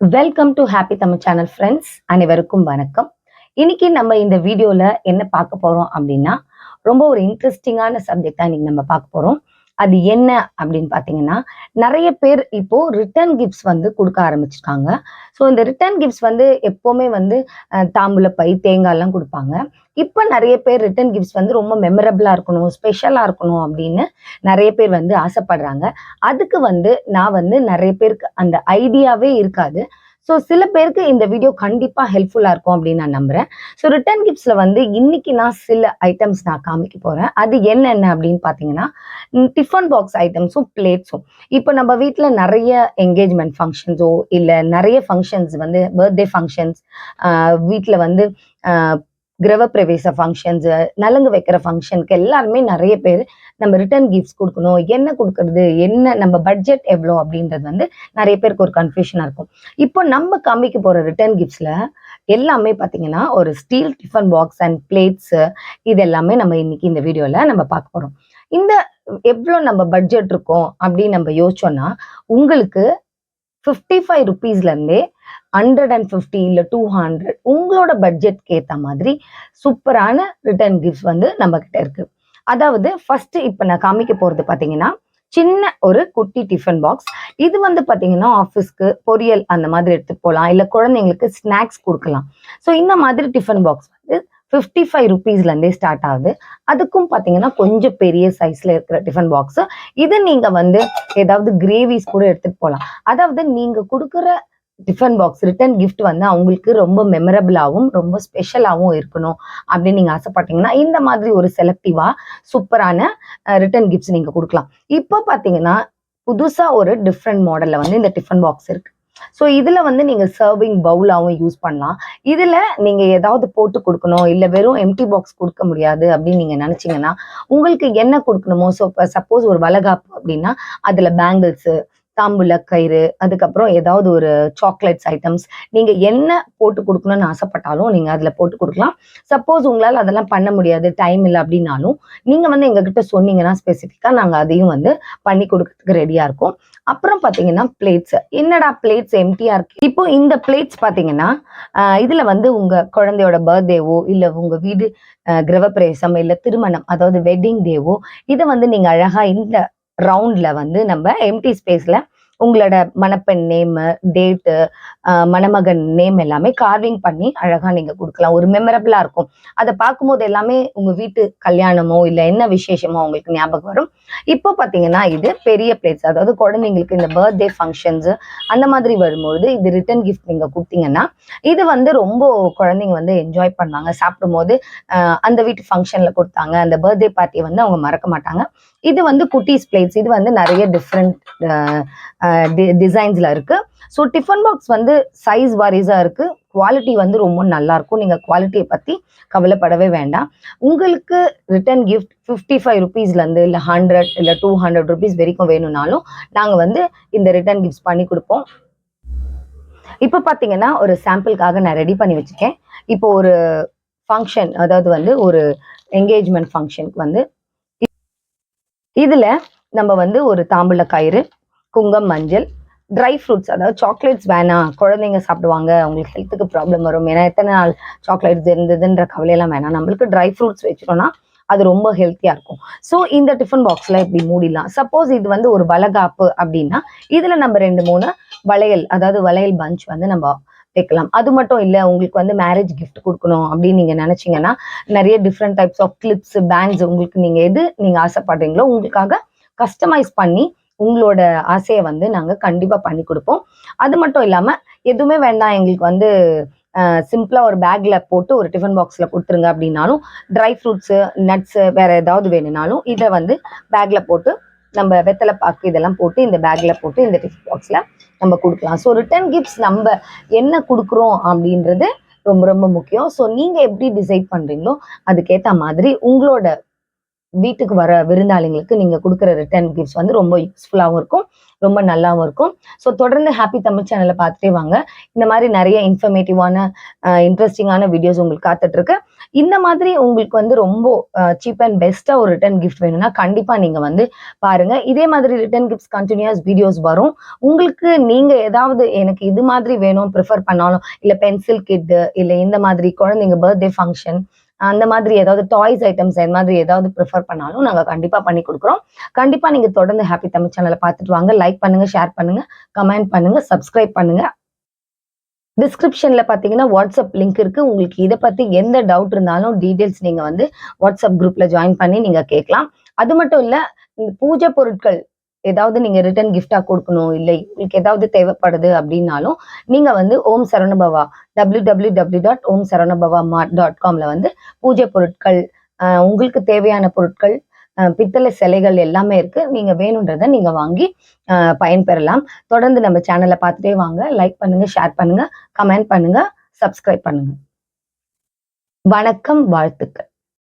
Welcome to happy Tamil channel friends. அனைவருக்கும் வணக்கம். இன்னைக்கு நம்ம இந்த வீடியோல என்ன பார்க்க போறோம் அப்படின்னா, ரொம்ப ஒரு இன்ட்ரெஸ்டிங்கான சப்ஜெக்ட் தான் இன்னைக்கு நம்ம பார்க்க போறோம். அது என்ன அப்படின்னு பார்த்தீங்கன்னா, நிறைய பேர் இப்போ ரிட்டர்ன் கிஃப்ட்ஸ் வந்து கொடுக்க ஆரம்பிச்சிருக்காங்க. ஸோ இந்த ரிட்டர்ன் கிஃப்ட்ஸ் வந்து எப்பவுமே வந்து தாம்பூல பை, தேங்காய்லாம் கொடுப்பாங்க. இப்போ நிறைய பேர் ரிட்டர்ன் கிஃப்ட்ஸ் வந்து ரொம்ப மெமரபிளா இருக்கணும், ஸ்பெஷலா இருக்கணும் அப்படின்னு நிறைய பேர் வந்து ஆசைப்படுறாங்க. அதுக்கு வந்து நான் வந்து நிறைய பேருக்கு அந்த ஐடியாவே இருக்காது. ஸோ சில பேருக்கு இந்த வீடியோ கண்டிப்பா ஹெல்ப்ஃபுல்லா இருக்கும் அப்படின்னு நான் நம்புறேன். ஸோ ரிட்டர்ன் கிஃப்ட்ஸ்ல வந்து இன்னைக்கு நான் சில ஐட்டம்ஸ் நான் காமிக்க போறேன். அது என்னென்ன அப்படின்னு பார்த்தீங்கன்னா, டிஃபன் பாக்ஸ் ஐட்டம்ஸும், பிளேட்ஸும். இப்போ நம்ம வீட்ல நிறைய என்கேஜ்மெண்ட் ஃபங்க்ஷன்ஸோ, இல்ல நிறைய ஃபங்க்ஷன்ஸ் வந்து பர்த்டே ஃபங்க்ஷன்ஸ், வீட்ல வந்து அ கிரகப்பிரவேச ஃபங்க்ஷன்ஸு, நலுங்கு வைக்கிற ஃபங்க்ஷனுக்கு எல்லாருமே நிறைய பேர் நம்ம ரிட்டர்ன் கிஃப்ட்ஸ் குடுக்கணும். என்ன குடுக்கறது? என்ன நம்ம பட்ஜெட் எவ்வளோ? அப்படின்றது வந்து நிறைய பேருக்கு ஒரு கன்ஃப்யூஷனா இருக்கும். இப்போ நம்ம காமிக்க போற ரிட்டர்ன் கிஃப்ட்ஸ்ல எல்லாமே பார்த்தீங்கன்னா, ஒரு steel tiffin box and plates இது எல்லாமே நம்ம இன்னைக்கு இந்த வீடியோல நம்ம பார்க்க போறோம். இந்த எவ்வளோ நம்ம பட்ஜெட் இருக்கும் அப்படின்னு நம்ம யோசிச்சோம்னா, உங்களுக்கு ₹55 150 இல்ல 200 உங்களோட பட்ஜெட்க்கு ஏத்த மாதிரி சூப்பரான ரிட்டர்ன் கிஃப்ட்ஸ் வந்து நம்ம கிட்ட இருக்கு. அதாவது ஃபர்ஸ்ட் இப்ப நான் காமிக்க போறது பாத்தீங்கன்னா, சின்ன ஒரு குட்டி டிஃபன் பாக்ஸ். இது வந்து பாத்தீங்கன்னா ஆஃபீஸ்க்கு பொரியல் அந்த மாதிரி எடுத்துட்டு போலாம். இல்ல குழந்தைங்களுக்கு ஸ்நாக்ஸ் குடுக்கலாம். ஸோ இந்த மாதிரி டிஃபன் பாக்ஸ் வந்து ₹55 இருந்தே ஸ்டார்ட் ஆகுது. அதுக்கும் பாத்தீங்கன்னா கொஞ்சம் பெரிய சைஸ்ல இருக்கிற டிஃபன் பாக்ஸ். இது நீங்க வந்து ஏதாவது கிரேவிஸ் கூட எடுத்துட்டு போலாம். அதாவது நீங்க குடுக்குற டிஃபன் பாக்ஸ் ரிட்டர்ன் கிஃப்ட் வந்து அவங்களுக்கு ரொம்ப மெமரபிளாவும், ரொம்ப ஸ்பெஷலாவும் இருக்கணும் அப்படின்னு நீங்க ஆசைப்பட்டீங்கன்னா, இந்த மாதிரி ஒரு செலக்டிவா சூப்பரான ரிட்டர்ன் கிஃப்ட்ஸ் நீங்க குடுக்கலாம். இப்போ பார்த்தீங்கன்னா, புதுசா ஒரு டிஃபரெண்ட் மாடல்ல வந்து இந்த டிஃபன் பாக்ஸ் இருக்கு. ஸோ இதுல வந்து நீங்க சர்விங் பவுலாவும் யூஸ் பண்ணலாம். இதுல நீங்க ஏதாவது போட்டு குடுக்கணும், இல்ல வெறும் எம்ப்டி பாக்ஸ் குடுக்க முடியாது அப்படின்னு நீங்க நினைச்சீங்கன்னா, உங்களுக்கு என்ன குடுக்கணுமோ, சப்போஸ் ஒரு வளைகாப்பு அப்படின்னா, அதுல பேங்கிள்ஸ், தாம்பூல கயிறு, அதுக்கப்புறம் ஏதாவது ஒரு சாக்லேட்ஸ் ஐட்டம்ஸ், நீங்க என்ன போட்டு குடுக்கணும்னு ஆசைப்பட்டாலும் நீங்க அதுல போட்டு குடுக்கலாம். சப்போஸ் உங்களால அதெல்லாம் பண்ண முடியாது, டைம் இல்ல அப்படின்னாலும், நீங்க வந்து எங்ககிட்ட சொன்னீங்கன்னா ஸ்பெசிஃபிக்கா நாங்க அதையும் வந்து பண்ணி குடுக்கறதுக்கு ரெடியா இருக்கோம். அப்புறம் பாத்தீங்கன்னா பிளேட்ஸ். என்னடா பிளேட்ஸ் எம்ப்டியா இருக்கு. இப்போ இந்த பிளேட்ஸ் பாத்தீங்கன்னா, இதுல வந்து உங்க குழந்தையோட பர்த்டேவோ, இல்ல உங்க வீடு கிரகப்பிரவேசம், இல்ல திருமணம், அதாவது வெட்டிங் டேவோ, இத வந்து நீங்க அழகா இந்த ரவுண்ட்ல வந்து நம்ம எம்டி ஸ்பேஸ்ல உங்களோட மணப்பெண் நேமு, டேட்டு, மணமகன் நேம் எல்லாமே கார்விங் பண்ணி அழகா நீங்க குடுக்கலாம். ஒரு மெமரபிளா இருக்கும். அத பார்க்கும்போது எல்லாமே உங்க வீட்டு கல்யாணமோ, இல்ல என்ன விசேஷமோ உங்களுக்கு ஞாபகம் வரும். இப்போ பார்த்தீங்கன்னா, இது பெரிய பிளேட்ஸ். அதாவது குழந்தைங்களுக்கு இந்த பர்த்டே ஃபங்ஷன்ஸ் அந்த மாதிரி வரும்பொழுது, இது ரிட்டர்ன் கிஃப்ட் நீங்க குடுத்தீங்கன்னா, இது வந்து ரொம்ப குழந்தைங்க வந்து என்ஜாய் பண்ணுவாங்க. சாப்பிடும்போது அந்த வீட்டு ஃபங்ஷன்ல குடுத்தாங்க. அந்த பர்த்டே பார்ட்டிய வந்து அவங்க மறக்க மாட்டாங்க. இது வந்து குட்டீஸ் பிளேட்ஸ். இது வந்து நெறைய டிஃபரெண்ட் டிசைன்ஸ்ல இருக்கு. ஸோ டிஃபன் பாக்ஸ் வந்து சைஸ் வாரிஸா இருக்கு. குவாலிட்டி வந்து ரொம்ப நல்லா இருக்கும். நீங்க குவாலிட்டிய பத்தி கவலைப்படவே வேண்டாம். உங்களுக்கு ரிட்டர்ன் கிஃப்ட் ₹55 இருந்து இல்ல 100 இல்ல ₹200 வரைக்கும் வேணும்னாலும், நாங்க வந்து இந்த ரிட்டர்ன் கிஃப்ட்ஸ் பண்ணி குடுப்போம். இப்ப பார்த்தீங்கன்னா, ஒரு சாம்பிள்க்காக நான் ரெடி பண்ணி வச்சிருக்கேன். இப்போ ஒரு ஃபங்ஷன், அதாவது வந்து ஒரு என்கேஜ்மெண்ட் ஃபங்ஷனுக்கு வந்து இதுல நம்ம வந்து ஒரு தாம்பூல கயிறு, குங்குமம், மஞ்சள், ட்ரை ஃப்ரூட்ஸ், அதாவது சாக்லேட்ஸ் வேணாம், குழந்தைங்க சாப்பிடுவாங்க, அவங்களுக்கு ஹெல்த்துக்கு ப்ராப்ளம் வரும். ஏன்னா எத்தனை நாள் சாக்லேட்ஸ் இருந்ததுன்ற கவலையெல்லாம் வேணாம். நம்மளுக்கு ட்ரை ஃப்ரூட்ஸ் வச்சிட்டோம்னா அது ரொம்ப ஹெல்த்தியா இருக்கும். ஸோ இந்த டிஃபன் பாக்ஸ்ல இப்படி மூடிடலாம். சப்போஸ் இது வந்து ஒரு வளைகாப்பு அப்படின்னா, இதுல நம்ம 2, 3 வளையல், அதாவது வளையல் பஞ்ச் வந்து நம்ம வைக்கலாம். அது மட்டும் இல்ல, உங்களுக்கு வந்து மேரேஜ் கிஃப்ட் குடுக்கணும் அப்படின்னு நீங்க நினைச்சீங்கன்னா, நிறைய different types of clips, bands உங்களுக்கு நீங்க எது நீங்க ஆசைப்படுறீங்களோ உங்களுக்காக கஸ்டமைஸ் பண்ணி உங்களோட ஆசைய வந்து நாங்க கண்டிப்பா பண்ணி குடுப்போம். அது மட்டும் இல்லாம, எதுவுமே வேண்டாம் எங்களுக்கு வந்து சிம்பிளா ஒரு பேக்ல போட்டு ஒரு டிஃபன் பாக்ஸ்ல குடுத்துருங்க அப்படின்னாலும், ட்ரை ஃப்ரூட்ஸு, நட்ஸு வேற ஏதாவது வேணும்னாலும், இத வந்து பேக்ல போட்டு நம்ம வெத்தல பாக்கு இதெல்லாம் போட்டு இந்த பேக்ல போட்டு இந்த டிஃபன் பாக்ஸ்ல நம்ம குடுக்கலாம். ஸோ ரிட்டர்ன் கிஃப்ட்ஸ் நம்ப என்ன குடுக்குறோம் அப்படின்றது ரொம்ப ரொம்ப முக்கியம். ஸோ நீங்க எப்படி டிசைட் பண்றீங்களோ, அதுக்கேத்த மாதிரி உங்களோட வீட்டுக்கு வர விருந்தாளிங்களுக்கு நீங்க கொடுக்குற ரிட்டர்ன் கிஃப்ட்ஸ் வந்து ரொம்ப யூஸ்ஃபுல்லாகவும் இருக்கும், ரொம்ப நல்லாவும் இருக்கும். ஸோ தொடர்ந்து ஹாப்பி தமிழ் சேனலை பார்த்துட்டே வாங்க. இந்த மாதிரி நிறைய இன்ஃபர்மேட்டிவான இன்ட்ரெஸ்டிங்கான வீடியோஸ் உங்களுக்கு காத்துட்டு இருக்கு. இந்த மாதிரி உங்களுக்கு வந்து ரொம்ப சீப் அண்ட் பெஸ்டா ஒரு ரிட்டர்ன் கிஃப்ட் வேணும்னா கண்டிப்பா நீங்க வந்து பாருங்க. இதே மாதிரி ரிட்டர்ன் கிஃப்ட்ஸ் கண்டினியூஸ் வீடியோஸ் வரும். உங்களுக்கு நீங்க ஏதாவது எனக்கு இது மாதிரி வேணும் ப்ரிஃபர் பண்ணாலும், இல்ல பென்சில் கிட், இல்ல இந்த மாதிரி குழந்தைங்க பர்த்டே ஃபங்க்ஷன் அந்த மாதிரி ஏதாவது டாய்ஸ் ஐட்டம்ஸ் இந்த மாதிரி ஏதாவது ப்ரிஃபர் பண்ணாலும் நாங்க கண்டிப்பா பண்ணி கொடுக்குறோம். கண்டிப்பா நீங்க தொடர்ந்து ஹாப்பி தமிழ் சேனலை பார்த்துட்டு வாங்க. லைக் பண்ணுங்க, ஷேர் பண்ணுங்க, கமெண்ட் பண்ணுங்க, சப்ஸ்கிரைப் பண்ணுங்க. டிஸ்கிரிப்ஷன்ல பாத்தீங்கன்னா வாட்ஸ்அப் லிங்க் இருக்கு. உங்களுக்கு இதை பத்தி எந்த டவுட் இருந்தாலும் டீடைல்ஸ் நீங்க வந்து வாட்ஸ்அப் குரூப்ல ஜாயின் பண்ணி நீங்க கேட்கலாம். அது மட்டும் இல்ல, இந்த பூஜை பொருட்கள் ஏதாவது நீங்க ரிட்டர்ன் கிஃப்டா கொடுக்கணும், இல்லை உங்களுக்கு ஏதாவது தேவைப்படுது அப்படின்னாலும் நீங்க வந்து ஓம் சரவணபவா www.omsaranabhavamart.comல வந்து பூஜை பொருட்கள், உங்களுக்கு தேவையான பொருட்கள், பித்தளை சிலைகள் எல்லாமே இருக்கு. நீங்க வேணுன்றதை நீங்க வாங்கி பயன்பெறலாம். தொடர்ந்து நம்ம சேனலை பார்த்துட்டே வாங்க. லைக் பண்ணுங்க, ஷேர் பண்ணுங்க, கமெண்ட் பண்ணுங்க, சப்ஸ்கிரைப் பண்ணுங்க. வணக்கம், வாழ்த்துக்கள்.